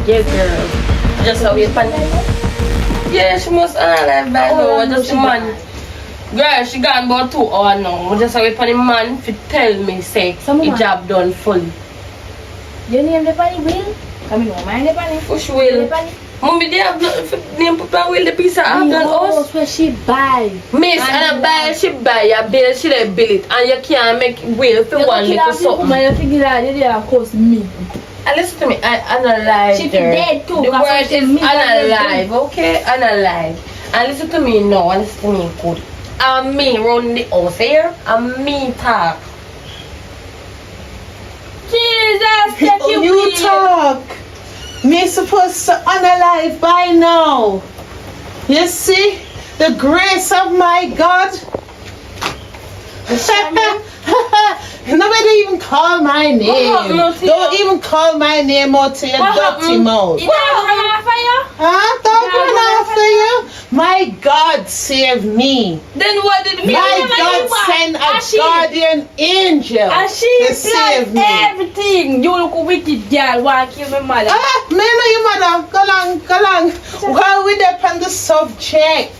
Yeah, girl. Just how you pan. Yeah, she must alive by now. Just the man. Girl, she gone about 2 hours now. Just how you pan the man to tell me say the job done fully. You name the funny Will? Come in, mind the funny. Push will. Mommy, they have nothing for name Papa will the piece of Afghan house. Where she buy. Miss, and I buy, she buy, you build, she dey build it. And you can't make will for one little something. You figure that you didn't cost me. And listen to me, I analyze She her. dead too, The that's word what she is mean by unalive, okay? Unalive. And listen to me now, and listen to me good. And me run the house here, and me talk. Jesus, take you You please. talk. Me supposed to unalive by now. You see the grace of my God. Nobody even call my name. happened to Don't you? even call my name out to your What dirty happened? mouth. It don't run for you? Huh? Don't run after you. My God save me. Then what did me My do? God send a guardian angel And she to save planned me. everything. You look a wicked girl, want to kill my mother. Ah, me know your mother. Go long. While we there on the subject,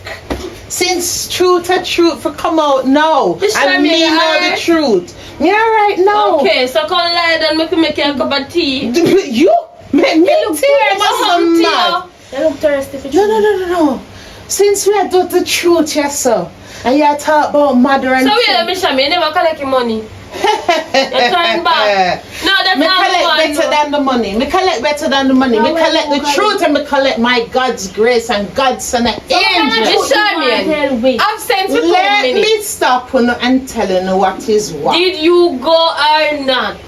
since truth to truth for come out now, This and time me you know alright? the truth. Me alright now. Okay, so come lie down, make me a cup of tea. You, me look think you must thirsty, be mad. You look thirsty for No. Since we are doing the truth, yes sir, and you talk about mother and So wait, let me show me. You never collect your money. You turn back. No, that's Me not collect fun. better than the money. Me collect better than the money. Me collect the truth and me collect my God's grace and God's son and angel. You show me. I've sent you 2 Let minutes. me stop and telling you what is what. Did you go or not?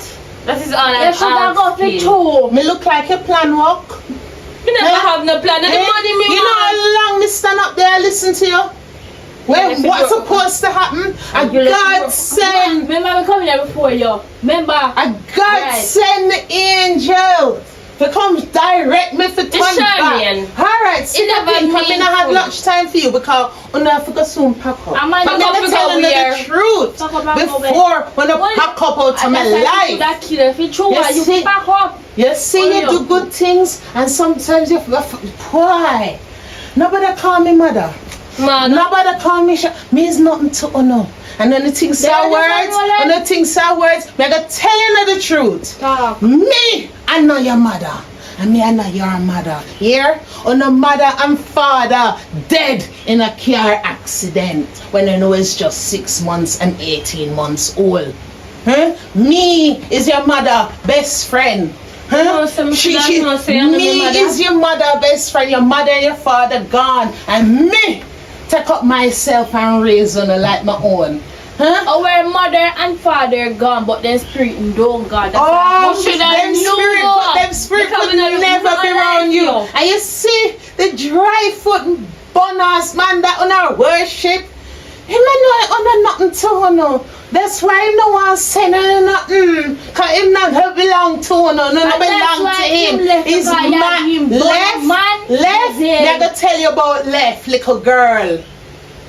That is all I You should have got the asked you. two. Me look like a plan work. Me never have no plan. The Eh? money me You know want. how long me stand up there and listen to you? Well, if you what's go- supposed to happen? A you let me God go. send, Remember we coming here before you. Remember? a God Right. send angel to come direct me for turn back. Charmian. Alright, see It that never thing, come in mean and have food. lunch time for you because you have to go soon pack up. I might But not let me go tell you where. the truth Talk about before when I What- pack up out of my life. That killer, if you true, You you see? back up. You see, Oh, you yeah. do good things and sometimes you why? Nobody call me mother. Man, Nobody call me means nothing to know. And then the things say Then words, you know and the things say words, me gotta tell you the truth. Talk. Me, I know your mother. And me, I know your mother. Here, on a mother and father dead in a car accident when I know it's just 6 months and 18 months old. Huh? Me is your mother best friend. Huh? No, so me should not say I'm me your mother. is your mother best friend. Your mother and your father gone. And me take up myself and raise on her like my own. Huh? Our mother and father gone, but then spirit don't God. That's Oh, why- should them spirit Because would we don't never be like around you. you. And you see the dry foot bonus man that on our worship. Him and no on nothing to no. That's why him no one say nothing. Cause him not belong to no. No And belong that's to why him. him left He's because he had him left. man. Left. Yes, Me I gonna tell you about left, little girl.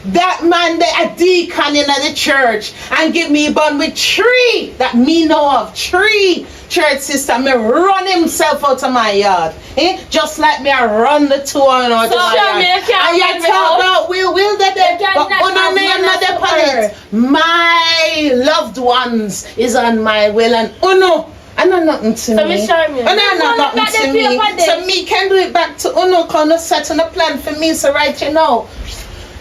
That man, a deacon in the church, and give me bun with 3 that me know of. 3 church sister, me run himself out of my yard. Eh? Just like me, I run the 2 out of So, my sure, yard. me, you can't And run you me talk out. about will that there, You but cannot on have name not manners there for on her. it. My loved ones is on my will, and uno I know nothing to So me. me Charmian. I know nothing to me. So me can do it back to Uno, no set on a plan for me. So right, you know,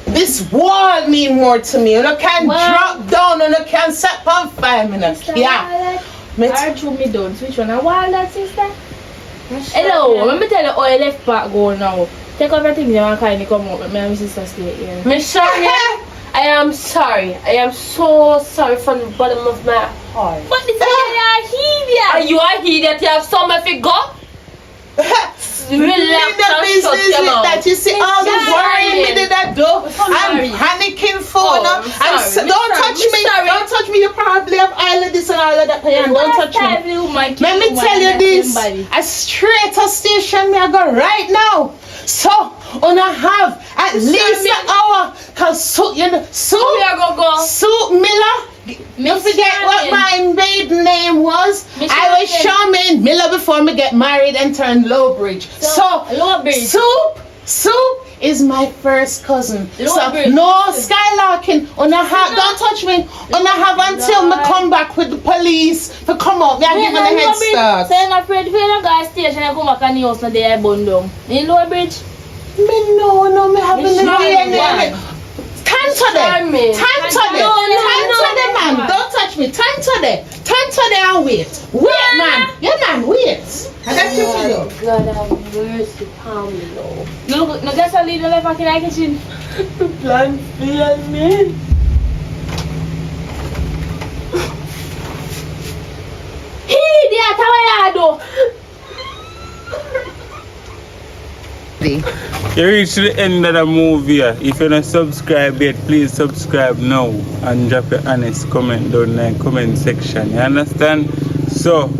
this wall mean more to me. You can drop down and you can set on 5 minutes. Yeah. I drew me down. Which one? A wall that sister? Hello, let me tell you how I left part go now. Take off everything you want kindly come out. My sister stay here. Miss Charmian, I am sorry. I am so sorry from the bottom of my heart. But this is a Are you a idiot? You have somewhere to go? Relax and shut your mouth. That you see all the worrying me did I do. I'm panicking for now. Don't touch me. Don't touch me. You probably have all of this and all of that. Don't touch me. Let me tell you this. A straight to station me I go right now. So I have at least an hour. Cause Soup Miller. You forget what my maiden name was. I was Charmaine Miller before me get married and turned Lowbridge. So Soup is my first cousin. No skylarking. Don't touch me. I have until me come back with the police to come up. Me give me a head start. So I'm afraid if you don't go to station and come back and you also there bun down. In Lowbridge? Me no, me having the DNA. Time to them, man. Don't touch me. Time to them and wait. Wait, man. Yeah, man, wait. I got you for you. God have mercy upon me, Lord. Look, no, that's a little left in the kitchen. Plan fail me. Idiot, how are you? You reach the end of the movie. If you're not subscribed yet, please subscribe now and drop your honest comment down in the comment section. You understand? So,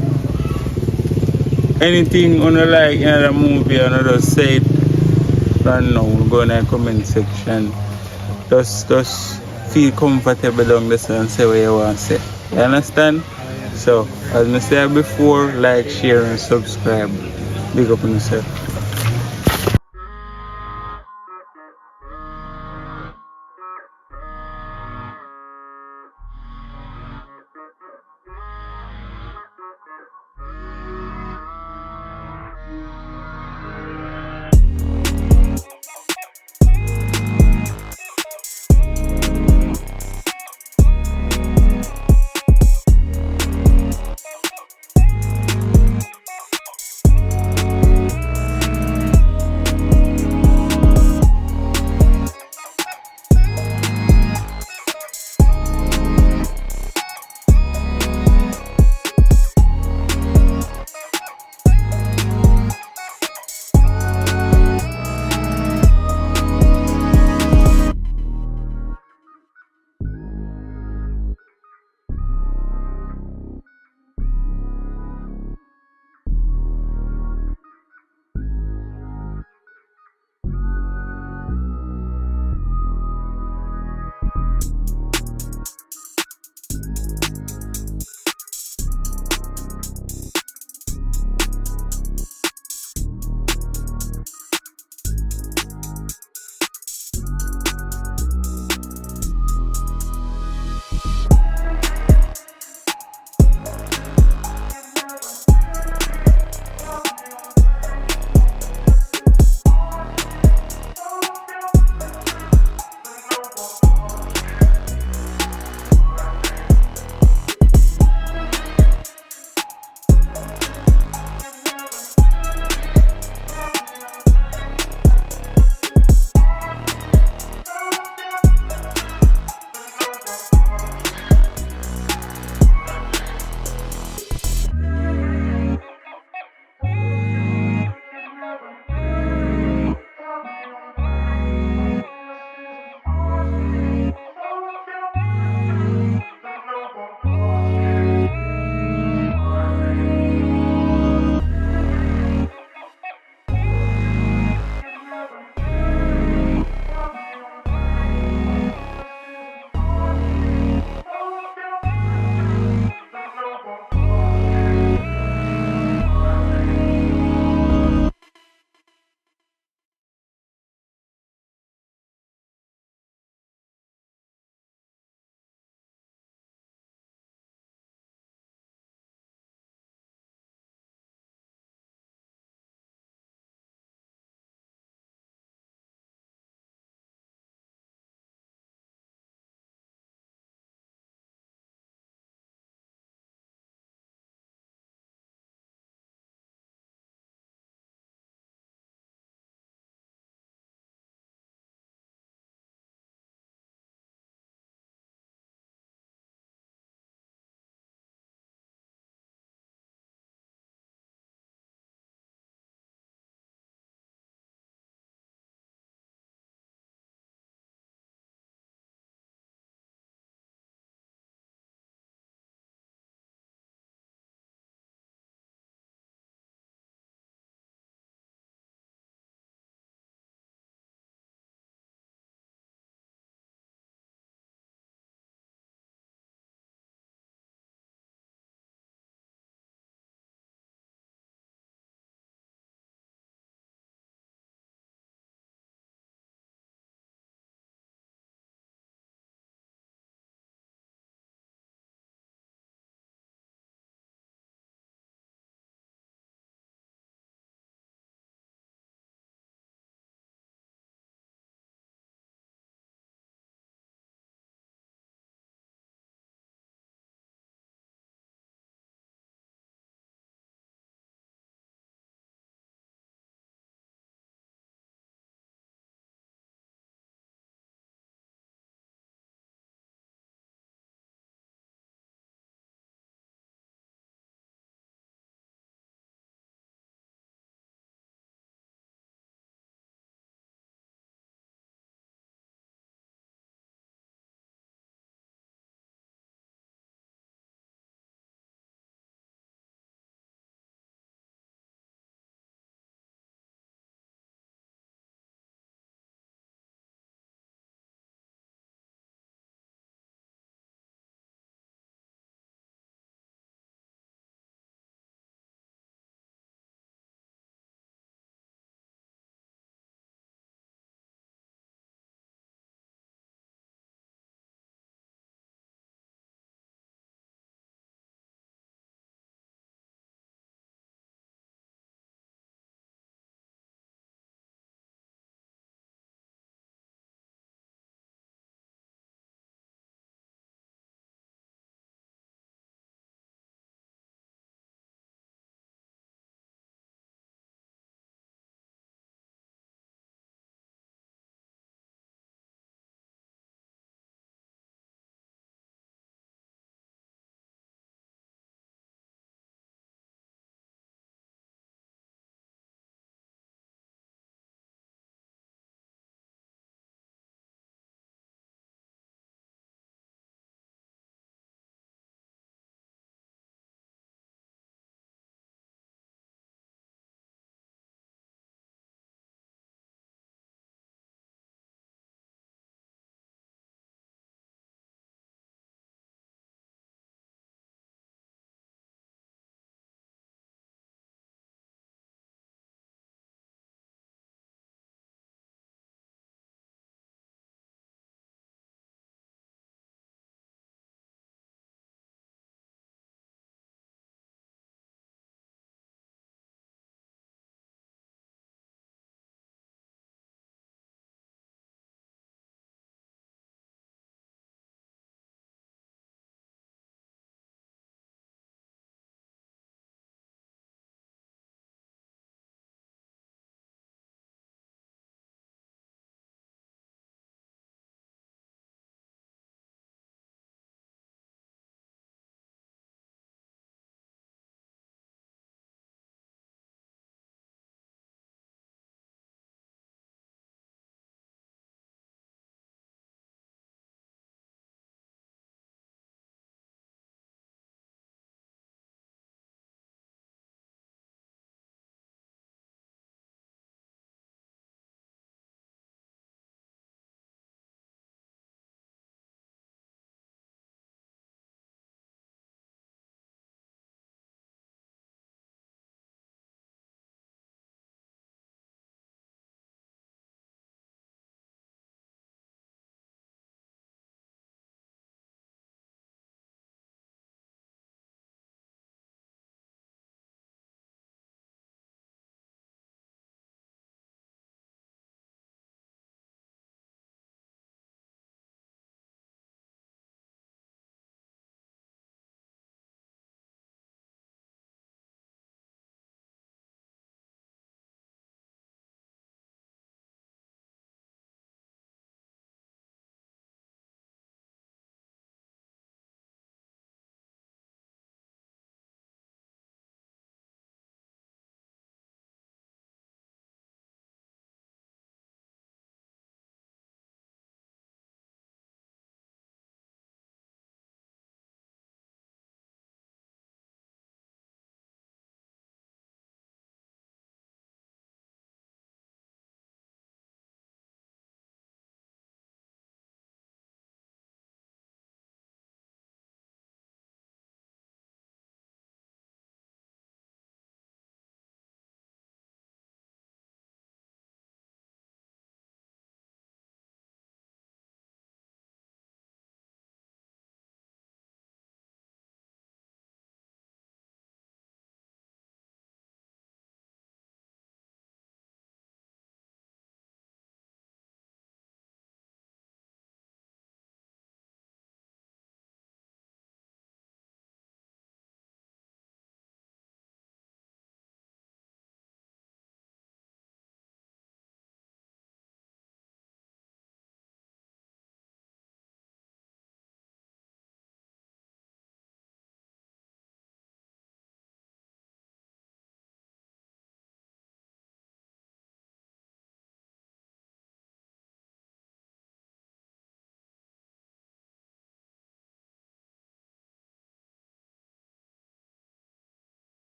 anything you like in the movie, you just say it right now. Go in the comment section. Just feel comfortable down there and say what you want to say. You understand? So, as I said before, like, share and subscribe. Big up on yourself.